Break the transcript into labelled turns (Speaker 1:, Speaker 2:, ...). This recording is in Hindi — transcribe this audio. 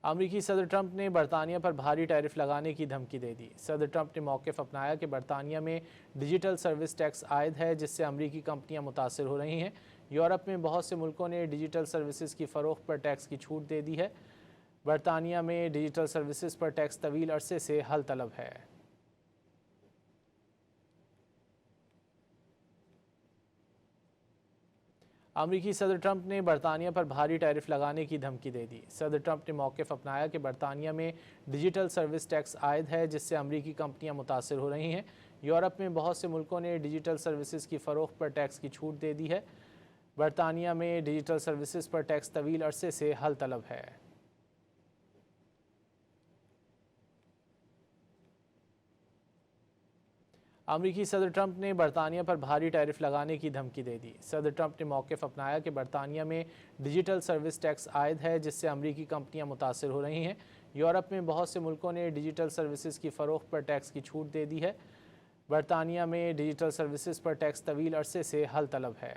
Speaker 1: अमरीकी सदर ट्रंप ने बरतानिया पर भारी टैरिफ लगाने की धमकी दे दी। सदर ट्रंप ने मौक़िफ़ अपनाया कि बरतानिया में डिजिटल सर्विस टैक्स आयद है, जिससे अमरीकी कंपनियां मुतासर हो रही हैं। यूरोप में बहुत से मुल्कों ने डिजिटल सर्विसेज की फ़रोख्त पर टैक्स की छूट दे दी है। बरतानिया में डिजिटल सर्विसेज पर टैक्स तवील अरसे से हल तलब है। अमरीकी सदर ट्रंप ने बरतानिया पर भारी टैरिफ लगाने की धमकी दे दी। सदर ट्रंप ने मौक़िफ़ अपनाया कि बरतानिया में डिजिटल सर्विस टैक्स आयद है, जिससे अमरीकी कंपनियां मुतासर हो रही हैं। यूरोप में बहुत से मुल्कों ने डिजिटल सर्विसेज की फ़रोख्त पर टैक्स की छूट दे दी है। बरतानिया में डिजिटल सर्विसेज पर टैक्स तवील अरसे से हल तलब है। अमरीकी सदर ट्रंप ने बरतानिया पर भारी टैरिफ लगाने की धमकी दे दी। सदर ट्रंप ने मौक़िफ़ अपनाया कि बरतानिया में डिजिटल सर्विस टैक्स आयद है, जिससे अमरीकी कंपनियां मुतासर हो रही हैं। यूरोप में बहुत से मुल्कों ने डिजिटल सर्विसेज की फ़रोख्त पर टैक्स की छूट दे दी है। बरतानिया में डिजिटल सर्विसेज पर टैक्स तवील अरसे से हल तलब है।